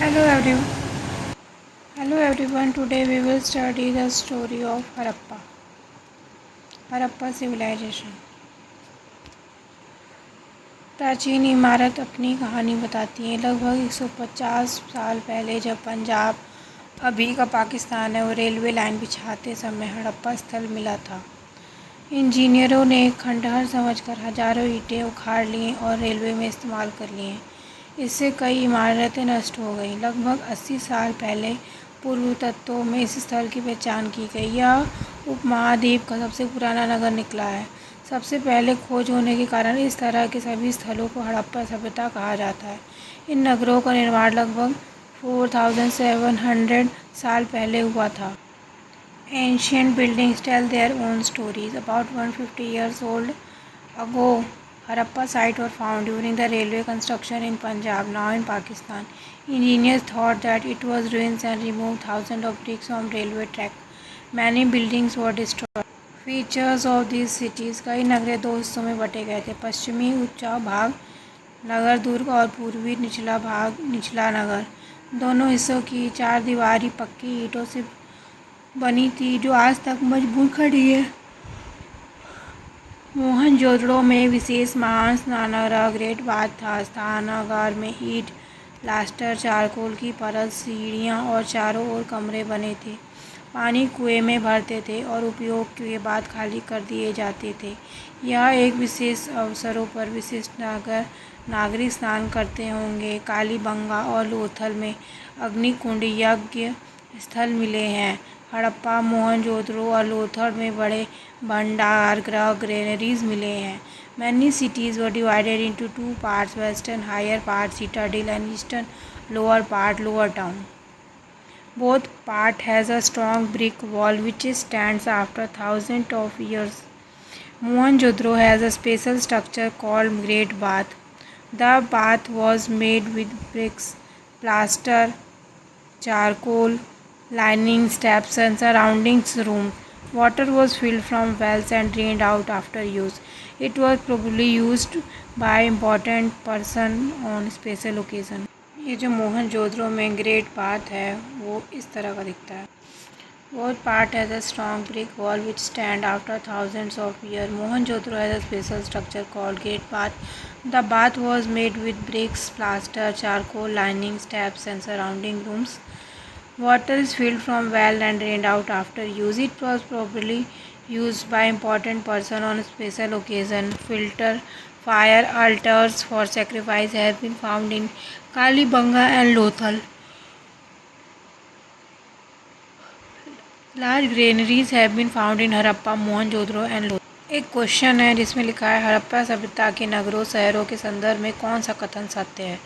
Hello hello everyone. Today we will study the story of Harappa civilization. प्राचीन इमारत अपनी कहानी बताती है। लगभग 150 साल पहले जब पंजाब अभी का पाकिस्तान है और रेलवे लाइन बिछाते समय हड़प्पा स्थल मिला था। इंजीनियरों ने खंडहर समझकर हजारों ईंटें उखाड़ ली और रेलवे में इस्तेमाल कर लिए। इससे कई इमारतें नष्ट हो गईं। लगभग 80 साल पहले पूर्व तत्वों में इस स्थल की पहचान की गई। यह उपमहाद्वीप का सबसे पुराना नगर निकला है। सबसे पहले खोज होने के कारण इस तरह के सभी स्थलों को हड़प्पा सभ्यता कहा जाता है। इन नगरों का निर्माण लगभग 4700 साल पहले हुआ था। Ancient buildings tell their own stories. About 150 years old ago, Harappa site was found during the railway construction in Punjab, now in Pakistan. Engineers thought that it was ruins and removed thousands of bricks from railway track. Many buildings were destroyed. Features of these cities. कई नगरें दो हिस्सों में बटे गए थे। पश्चिमी ऊंचा भाग नगर दुर्ग और पूर्वी निचला भाग निचला नगर। दोनों हिस्सों की चार दीवारी पक्की ईंटों से बनी थी जो आज तक मजबूत खड़ी है। मोहनजोदड़ो में विशेष महान स्नानागार ग्रेट बाथ था। स्नानागार में ईंट प्लास्टर चारकोल की परत सीढ़ियाँ और चारों ओर कमरे बने थे। पानी कुएं में भरते थे और उपयोग के बाद खाली कर दिए जाते थे। यह एक विशेष अवसरों पर विशिष्ट नागरिक स्नान करते होंगे। कालीबंगा और लोथल में अग्निकुंड यज्ञ स्थल मिले हैं। हड़प्पा मोहनजोदड़ो और लोथल में बड़े भंडार गृह ग्रेनरीज मिले हैं। Many cities were divided into two parts, western higher part citadel and eastern lower part lower town. Both part has a strong brick wall which stands after thousands of years. Mohenjo-daro has a special structure called Great Bath. The bath was made with bricks, plaster, charcoal, lining steps and surrounding room. Water was filled from wells and drained out after use. It was probably used by important person on special occasion. ये जो मोहनजोदड़ो में great bath है वो इस तरह का दिखता है। Both part has a strong brick wall which stand after thousands of years. Mohenjo-daro has a special structure called Great Bath. The bath was made with bricks, plaster, charcoal, lining, steps and surrounding rooms. Water is filled from well and drained out after use. It was probably used by important person on special occasion. Filter, fire altars for sacrifice have been found in Kalibanga and Lothal. Large granaries have been found in Harappa, Mohenjo-daro and Lothal. एक question है जिसमें लिखा है हड़प्पा सभ्यता के नगरों शहरों के संदर्भ में कौन सा कथन सत्य है।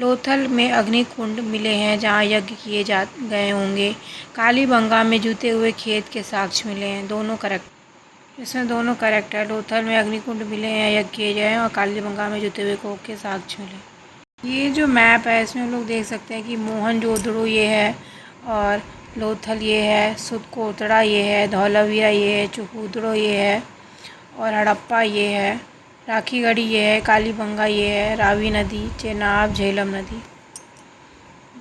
लोथल में अग्निकुंड मिले हैं जहाँ यज्ञ किए जा गए होंगे। कालीबंगा में जूते हुए खेत के साक्ष्य मिले हैं। दोनों करेक्ट। इसमें दोनों करेक्ट है। लोथल में अग्निकुंड मिले हैं यज्ञ किए गए हैं और कालीबंगा में जूते हुए कोक के साक्ष्य मिले। ये जो मैप है इसमें हम लोग देख सकते हैं कि मोहनजोदड़ो ये है और लोथल ये है, सुदकोतड़ा ये है, धौलावीरा ये है, चुकूदड़ो ये है और हड़प्पा ये है, राखीगढ़ी ये है, कालीबंगा ये है, रावी नदी, चेनाब, झेलम नदी।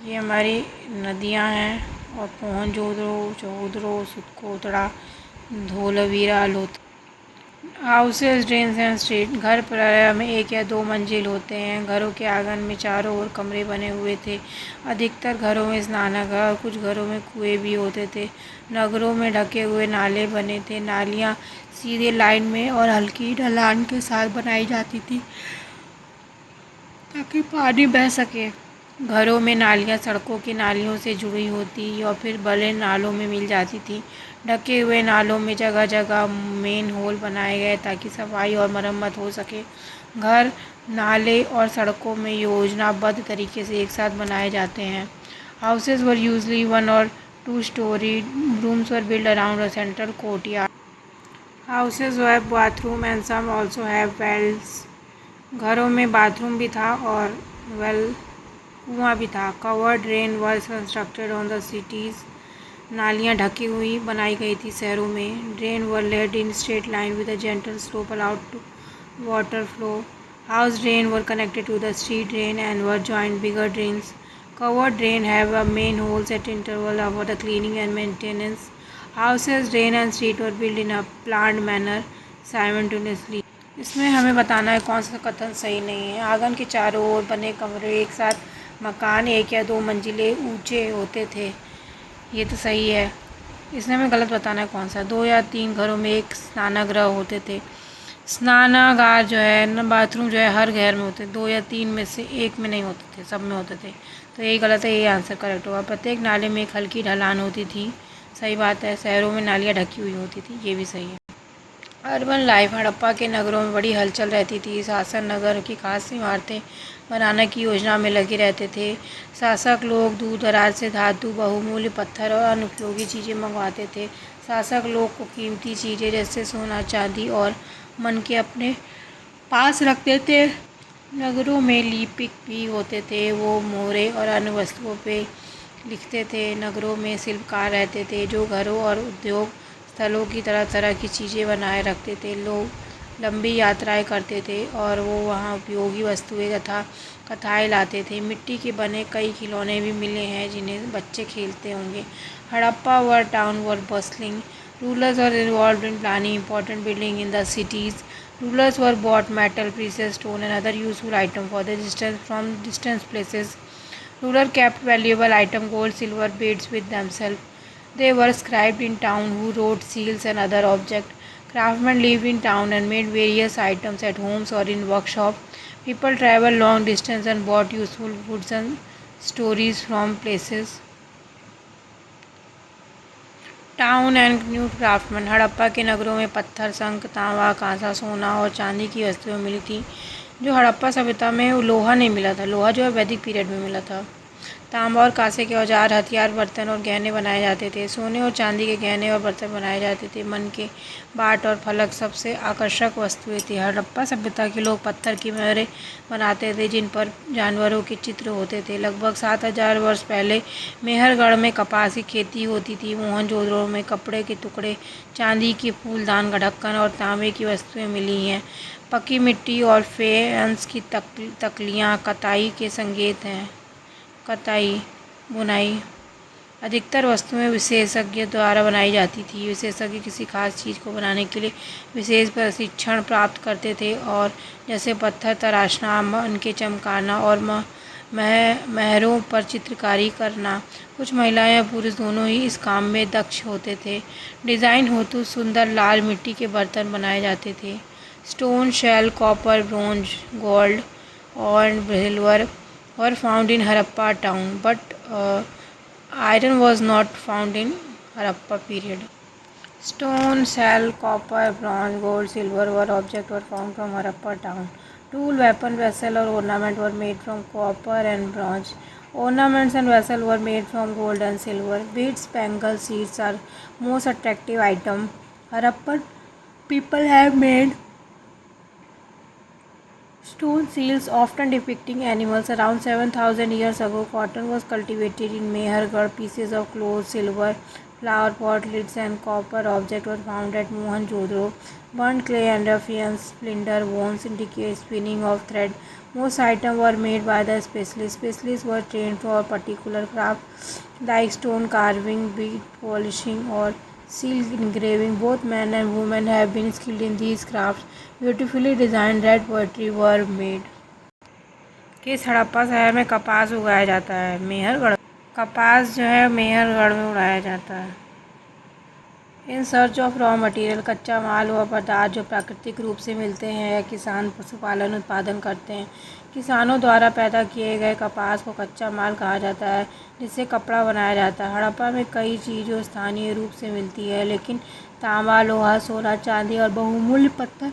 ये हमारी नदियां हैं और Mohenjodaro, Chanhudaro, Surkotada, Dholavira, Lothal. Houses, drains and street. घर प्रायः में एक या दो मंजिल होते हैं। घरों के आंगन में चारों ओर कमरे बने हुए थे। अधिकतर घरों में स्नानागार और कुछ घरों में कुएं भी होते थे। नगरों में ढके हुए नाले बने थे। नालियाँ सीधे लाइन में और हल्की ढलान के साथ बनाई जाती थी ताकि पानी बह सके। घरों में नालियाँ सड़कों की नालियों से जुड़ी होती और फिर बड़े नालों में मिल जाती थी। ढके हुए नालों में जगह जगह मेन होल बनाए गए ताकि सफाई और मरम्मत हो सके। घर, नाले और सड़कों में योजनाबद्ध तरीके से एक साथ बनाए जाते हैं। Houses were usually 1 or 2 story. Rooms were built around a central courtyard. Houses have bathroom and some also have wells. घरों में बाथरूम भी था और वेल कुआं भी था। Covered drain was constructed on the cities. नालियाँ ढकी हुई बनाई गई थी शहरों में। Drain were laid in straight line with a gentle slope allowed to water flow. House drain were connected to the street drain and were joint bigger drains. Covered drain have a main holes at interval for the cleaning and maintenance. Houses, drain and street were built in a planned manner simultaneously. इसमें हमें बताना है कौन सा कथन सही नहीं है। आंगन के चारों ओर बने कमरे एक साथ मकान 1 या 2 मंजिले ऊंचे होते थे, ये तो सही है। इसमें हमें गलत बताना है कौन सा। 2 या 3 घरों में एक स्नानागृह होते थे। स्नानागार जो है न, बाथरूम जो है हर घर में होते, 2 या 3 में से एक में नहीं होते थे, सब में होते थे, तो यही गलत है, ये आंसर करेक्ट होगा। प्रत्येक नाले में एक हल्की ढलान होती थी, सही बात है। शहरों में नालियाँ ढकी हुई होती थी, ये भी सही है। अर्बन लाइफ, हड़प्पा के नगरों में बड़ी हलचल रहती थी। शासक नगर की खास इमारतें बनाने की योजना में लगे रहते थे। शासक लोग दूर दराज से धातु, बहुमूल्य पत्थर और अन्य उपयोगी चीज़ें मंगवाते थे। शासक लोग को कीमती चीज़ें जैसे सोना, चांदी और मन के अपने पास रखते थे। नगरों में लिपिक भी होते थे, वो मोहरे और अन्य वस्तुओं पे लिखते थे। नगरों में शिल्पकार रहते थे जो घरों और उद्योग स्थलों की तरह तरह की चीज़ें बनाए रखते थे। लोग लंबी यात्राएं करते थे और वो वहाँ उपयोगी वस्तुएं तथा कथाएँ लाते थे। मिट्टी के बने कई खिलौने भी मिले हैं जिन्हें बच्चे खेलते होंगे। Harappa were town were bustling, rulers were involve in planning important building in the cities. Rulers were bought metal, precious stone and other useful items for the distance from distant places. Rulers kept valuable items, gold, silver, beads with themselves. They were scribed in town who wrote seals and other objects. Craftsmen lived in town and made various items at homes or in workshops. People traveled long distance and bought useful goods and stories from places. Town and new craftsman, Harappa के नगरों में पत्थर, शंख, तांबा, कांसा, सोना और चांदी की वस्तुएं मिली थी जो हड़प्पा सभ्यता में लोहा नहीं मिला था। लोहा जो है वैदिक पीरियड में मिला था। तांबा और कांसे के औजार, हथियार, बर्तन और गहने बनाए जाते थे। सोने और चांदी के गहने और बर्तन बनाए जाते थे। मन के बाट और फलक सबसे आकर्षक वस्तुएं थी। हड़प्पा सभ्यता के लोग पत्थर की मोहरें बनाते थे जिन पर जानवरों के चित्र होते थे। लगभग 7000 वर्ष पहले मेहरगढ़ में कपास की खेती होती थी। मोहनजोदड़ो में कपड़े के टुकड़े, चांदी के फूलदान का ढक्कन और तांबे की वस्तुएं मिली हैं। पक्की मिट्टी और फेयंस की तकलियाँ कताई के संकेत हैं। कताई बुनाई, अधिकतर वस्तुएं विशेषज्ञ द्वारा बनाई जाती थी। विशेषज्ञ किसी खास चीज़ को बनाने के लिए विशेष प्रशिक्षण प्राप्त करते थे और जैसे पत्थर तराशना, उनके चमकाना और महरों पर चित्रकारी करना। कुछ महिलाएं या पुरुष दोनों ही इस काम में दक्ष होते थे। डिज़ाइन हेतु सुंदर लाल मिट्टी के बर्तन बनाए जाते थे। Stone, shell, copper, bronze, gold और silver were found in Harappa town, but iron was not found in Harappa period. Stone, shell, copper, bronze, gold, silver were found from Harappa town. Tool, weapon, vessel or ornament were made from copper and bronze. Ornaments and vessels were made from gold and silver. Beads, bangles, seeds are most attractive item. Harappan people have made stone seals often depicting animals. Around 7000 years ago, cotton was cultivated in Mehergarh. Pieces of clothes, silver, flower pot lids and copper objects were found at Mohenjo-daro. Burnt clay and ruffians, splinter bones indicate spinning of thread. Most items were made by the specialists. Specialists were trained for particular crafts like stone carving, bead polishing or seal engraving. Both men and women have been skilled in these crafts. Beautifully designed red pottery were made. किस हड़प्पा शहर में कपास उगाया जाता है? मेहरगढ़। कपास जो है मेहरगढ़ में उगाया जाता है। In search of raw material, कच्चा माल व पदार्थ जो प्राकृतिक रूप से मिलते हैं या किसान पशुपालन उत्पादन करते हैं। किसानों द्वारा पैदा किए गए कपास को कच्चा माल कहा जाता है जिससे कपड़ा बनाया जाता है। हड़प्पा में कई चीज़ों स्थानीय रूप से मिलती है लेकिन तांबा, लोहा, सोना, चांदी और बहुमूल्य पत्थर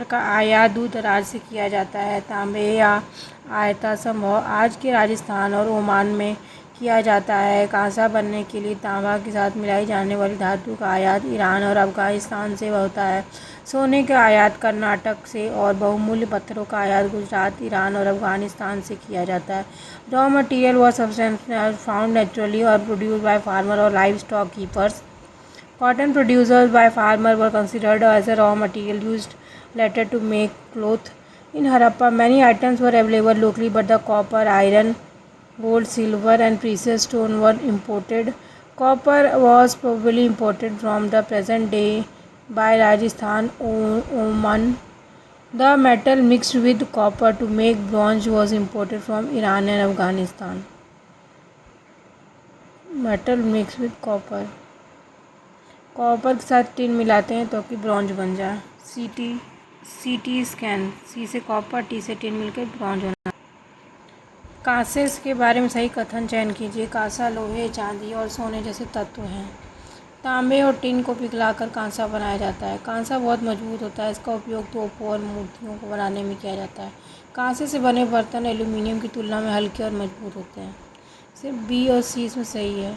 का आयात दूर दराज से किया जाता है। तांबे या आयता संभव आज के राजस्थान और ओमान में किया जाता है। कांसा बनने के लिए तांबा के साथ मिलाई जाने वाली धातु का आयात ईरान और अफगानिस्तान से होता है। सोने का आयात कर्नाटक से और बहुमूल्य पत्थरों का आयात गुजरात, ईरान और अफगानिस्तान से किया जाता है। रॉ मटेरियल व सब्सटेंस फाउंड नेचुरली और प्रोड्यूस्ड बाय फार्मर और live stock keepers. Cotton produced by farmers were considered as a raw material used later to make cloth. In Harappa, many items were available locally, but the copper, iron, gold, silver, and precious stone were imported. Copper was probably imported from the present day by Rajasthan, Oman. The metal mixed with copper to make bronze was imported from Iran and Afghanistan. Metal mix with copper, copper के साथ tin मिलाते हैं तो कि bronze बन जाए। C T scan, सी से copper, T से टिन मिलकर ब्रॉन्ज होना। कांसे के बारे में सही कथन चयन कीजिए। कांसा लोहे, चांदी और सोने जैसे तत्व हैं। तांबे और टिन को पिघलाकर कांसा बनाया जाता है। कांसा बहुत मजबूत होता है। इसका उपयोग तोपों और मूर्तियों को बनाने में किया जाता है। कांसे से बने बर्तन एल्यूमीनियम की तुलना में हल्के और मजबूत होते हैं। सिर्फ बी और सी इसमें सही है।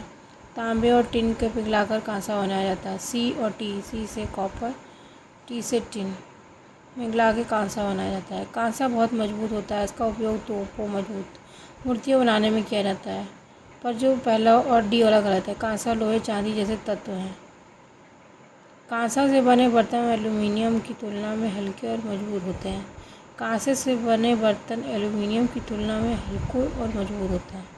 तांबे और टिन को पिघलाकर कांसा बनाया जाता है। सी और टी, सी से कॉपर, टी से टिन पिघला के कांसा बनाया जाता है। कांसा बहुत मजबूत होता है। इसका उपयोग तोपों, मजबूत मूर्तियाँ बनाने में किया जाता है। पर जो पहला और डी वाला गलत है। कांसा लोहे, चांदी जैसे तत्व हैं। कांसा से बने बर्तन एल्यूमीनियम की तुलना में हल्के और मजबूत होते हैं। कांसे से बने बर्तन एल्यूमीनियम की तुलना में हल्के और मजबूत होते हैं।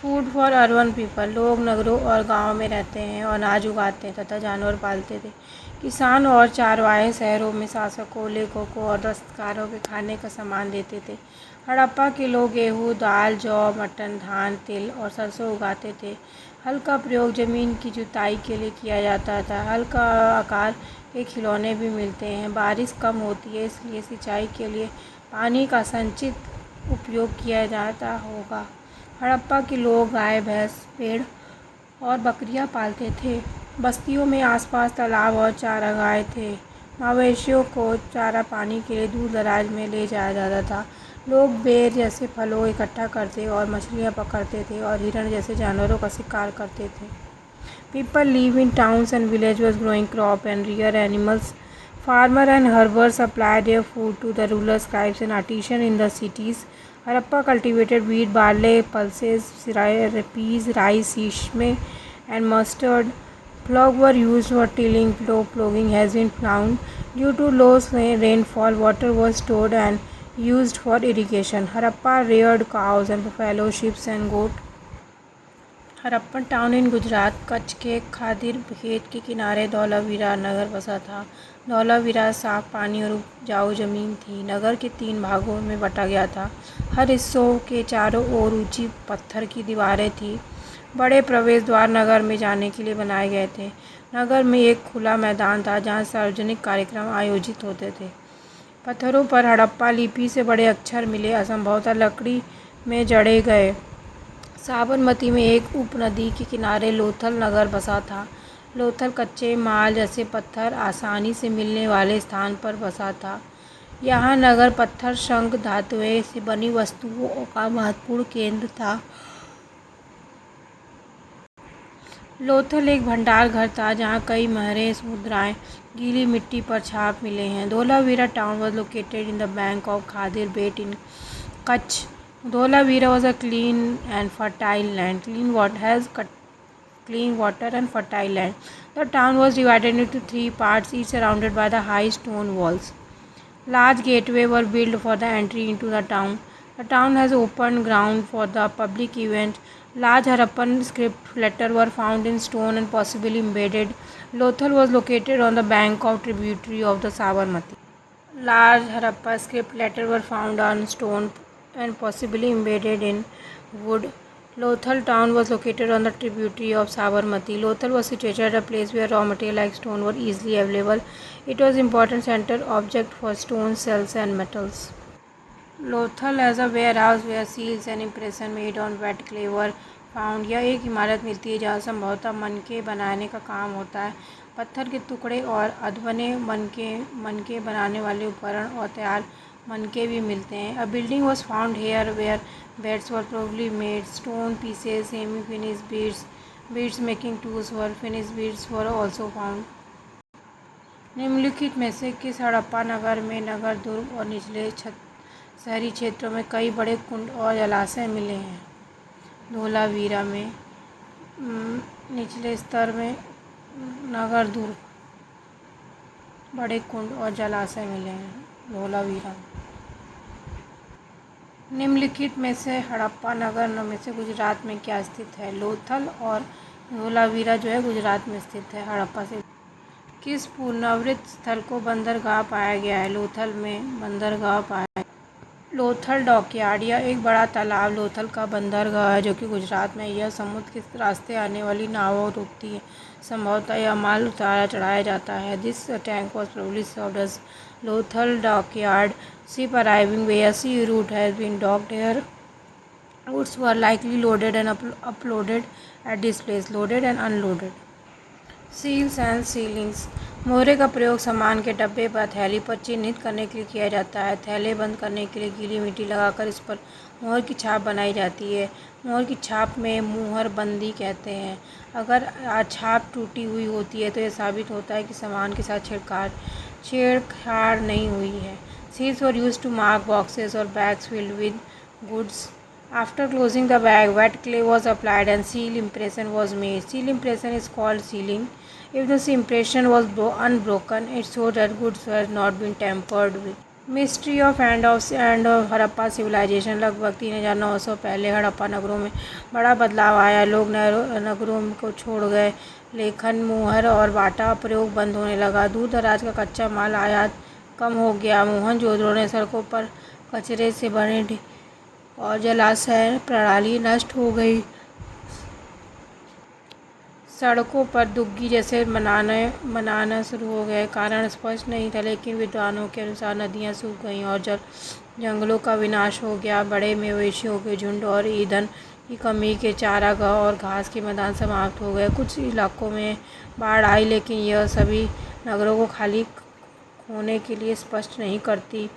फूड फॉर अर्बन पीपल, लोग नगरों और गांवों में रहते हैं और अनाज उगाते तथा जानवर पालते थे। किसान और चारवाहे शहरों में शासकों, लेखकों और दस्तकारों के खाने का सामान देते थे। हड़प्पा के लोग गेहूँ, दाल, जौ, मटन, धान, तिल और सरसों उगाते थे। हल का प्रयोग जमीन की जुताई के लिए किया जाता था। हल का आकार के खिलौने भी मिलते हैं। बारिश कम होती है, इसलिए सिंचाई के लिए पानी का संचित उपयोग किया जाता होगा। हड़प्पा के लोग गाय, भैंस, भेड़ और बकरियां पालते थे। बस्तियों में आसपास तालाब और चारागाह थे। मवेशियों को चारा पानी के लिए दूर दराज में ले जाया जाता था। लोग बेर जैसे फलों इकट्ठा करते और मछलियां पकड़ते थे और हिरण जैसे जानवरों का शिकार करते थे। People live in towns and village was growing crop and rear animals. Farmer and herbers supplied their food to the rulers, scribes and artisans in the cities. Harappa cultivated wheat, barley, pulses, peas, rice, sesame and mustard. Plough were used for tilling. Ploughing has been found. Due to low rainfall, water was stored and used for irrigation. Harappa reared cows and buffalo, sheep and goat. Harappan town in Gujarat, Kutch के खादिर खेत के किनारे धौलावीरा नगर बसा था। धौलावीरा साफ पानी और उपजाऊ जमीन थी। नगर के 3 भागों में बटा गया था। हर हिस्सों के चारों ओर ऊंची पत्थर की दीवारें थी। बड़े प्रवेश द्वार नगर में जाने के लिए बनाए गए थे। नगर में एक खुला मैदान था जहाँ सार्वजनिक कार्यक्रम आयोजित होते थे। पत्थरों पर हड़प्पा लिपि से बड़े अक्षर मिले, असंभवतः लकड़ी में जड़े गए। साबरमती में एक उपनदी के किनारे लोथल नगर बसा था। लोथल कच्चे माल जैसे पत्थर आसानी से मिलने वाले स्थान पर बसा था। यहाँ नगर पत्थर, शंख, धातुएं से बनी वस्तुओं का महत्वपूर्ण केंद्र था। लोथल एक भंडार घर था जहाँ कई महरें, मुद्राएं, गीली मिट्टी पर छाप मिले हैं। Dholavira town was located in the bank of Khadir Bet in Kutch. Dholavira was a clean and fertile land. Clean water and fertile land. The town was divided into 3 parts, each surrounded by the high stone walls. Large gateways were built for the entry into the town. The town has open ground for the public event. Large Harappan script letters were found in stone and possibly embedded. Lothal was located on the bank of tributary of the Sabarmati. Large Harappa script letters were found on stone and possibly embedded in wood. Lothal town was located on the tributary of Sabarmati. Lothal was situated at a place where raw material like stone were easily available. It was an important center object for stone, shells and metals. Lothal has a warehouse where seals and impressions made on wet clay were found. यह एक इमारत मिलती है जहाँ संभवतः मनके बनाने का काम होता है। पत्थर के टुकड़े और अधबने मनके बनाने वाले उपकरण और तैयार मनके भी मिलते हैं। A building was found here where beds were probably made. Stone pieces, semi-finished beads making tools were finished beads were also found. निम्नलिखित में से किस हड़प्पा नगर में नगर दुर्ग और निचले शहरी क्षेत्रों में कई बड़े कुंड और जलाशय मिले हैं? धौलावीरा में, निचले स्तर में नगर दुर्ग बड़े कुंड और जलाशय मिले हैं। धोलावीरा। निम्नलिखित में से हड़प्पा नगर में से गुजरात में क्या स्थित है? लोथल और धोलावीरा जो है गुजरात में स्थित है, हड़प्पा से। किस पुनर्वृत्त स्थल को बंदरगाह पाया गया है? लोथल में बंदरगाह पाया। लोथल डॉकयार्ड, यह एक बड़ा तालाब लोथल का बंदरगाह है जो कि गुजरात में। यह समुद्र के रास्ते आने वाली नावों रुकती है। संभवतः यह माल उतारा चढ़ाया जाता है। This tank was probably served as Lothal dockyard. Ship arriving via sea route has been docked here. Goods were likely loaded and uploaded at this place. Loaded and unloaded. Seals and sealings, मोहरे का प्रयोग सामान के डब्बे पर थैली पर चिन्हित करने के लिए किया जाता है। थैले बंद करने के लिए गीली मिट्टी लगाकर इस पर मोहर की छाप बनाई जाती है। मोहर की छाप में मुहर बंदी कहते हैं। अगर छाप टूटी हुई होती है तो यह साबित होता है कि सामान के साथ छेड़छाड़ नहीं हुई है। Seals were used to mark boxes और bags filled with goods. After closing the bag, wet clay was applied and seal impression was made. Seal impression is called sealing. If the impression was unbroken, it showed that goods were not been tampered with. Mystery of end of Harappa civilisation, लगभग 3900 पहले हड़प्पा नगरों में बड़ा बदलाव आया। लोग नगरों को छोड़ गए। लेखन, मुहर और बाटा प्रयोग बंद होने लगा। दूर दराज का कच्चा माल आयात कम हो गया। मोहनजोदड़ो ने सड़कों पर कचरे से बने और जलाशय प्रणाली नष्ट हो गई। सड़कों पर दुग्गी जैसे बनाना शुरू हो गए। कारण स्पष्ट नहीं था, लेकिन विद्वानों के अनुसार नदियाँ सूख गईं और जंगलों का विनाश हो गया। बड़े मवेशियों के झुंड और ईंधन की कमी के चारागाह और घास के मैदान समाप्त हो गए। कुछ इलाकों में बाढ़ आई, लेकिन यह सभी नगरों को खाली होने के लिए स्पष्ट नहीं करती।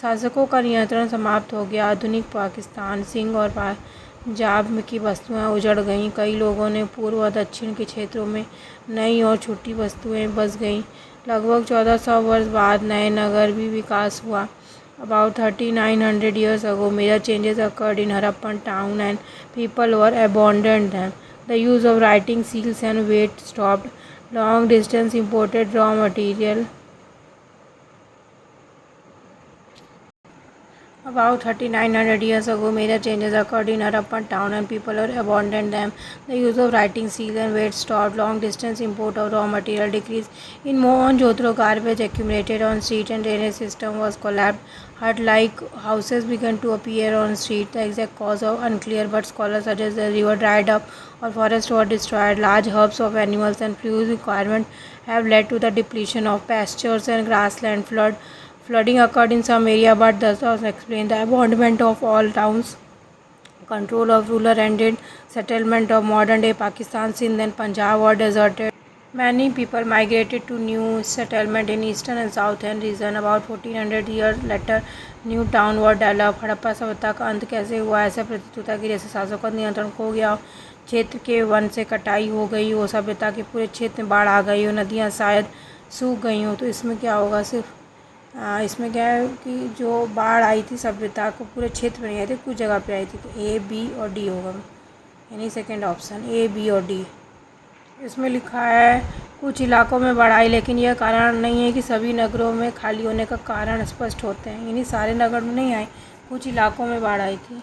शासकों का नियंत्रण समाप्त हो गया। आधुनिक पाकिस्तान, सिंध और पंजाब की वस्तुएं उजड़ गईं। कई लोगों ने पूर्व और दक्षिण के क्षेत्रों में नई और छोटी वस्तुएं बस गईं। लगभग 1400 वर्ष बाद नए नगर भी विकास हुआ। About 3900 years ago, major changes occurred in Harappan town and people were abandoned them. The use of writing seals and weight stopped. Long distance imported raw material. About 3900 years ago, major changes occurred in Harappan town and people abandoned them. The use of writing seals and weight stopped. Long distance import of raw material decreased. In Mohenjo-daro, garbage accumulated on street and drainage system was collapsed. Hut-like houses began to appear on street. The exact cause of unclear, but scholars suggest the river dried up or forests were destroyed. Large herds of animals and fuel requirement have led to the depletion of pastures and grassland. Flooding occurred in some area, but does not explain the abandonment of all towns. Control of ruler ended. Settlement of modern-day Pakistan, Sindh and Punjab were deserted. Many people migrated to new settlement in eastern and southern region. About 1400 years later, new town were developed. Harappa सभ्यता का अंत कैसे हुआ? ऐसा प्रतीत होता है कि जैसे शासकों का नियंत्रण खो गया, क्षेत्र के वन से कटाई हो गई हो, सभ्यता के पूरे क्षेत्र में बाढ़ आ गई हो, नदियाँ शायद सूख गई हो। तो इसमें क्या होगा? सिर्फ इसमें क्या है कि जो बाढ़ आई थी सभ्यता को पूरे क्षेत्र में नहीं आई थी, कुछ जगह पे आई थी। तो ए, बी और डी होगा, यानी सेकंड ऑप्शन ए, बी और डी। इसमें लिखा है कुछ इलाकों में बाढ़ आई, लेकिन यह कारण नहीं है कि सभी नगरों में खाली होने का कारण स्पष्ट होते हैं, यानी सारे नगर में नहीं आए, कुछ इलाकों में बाढ़ आई थी।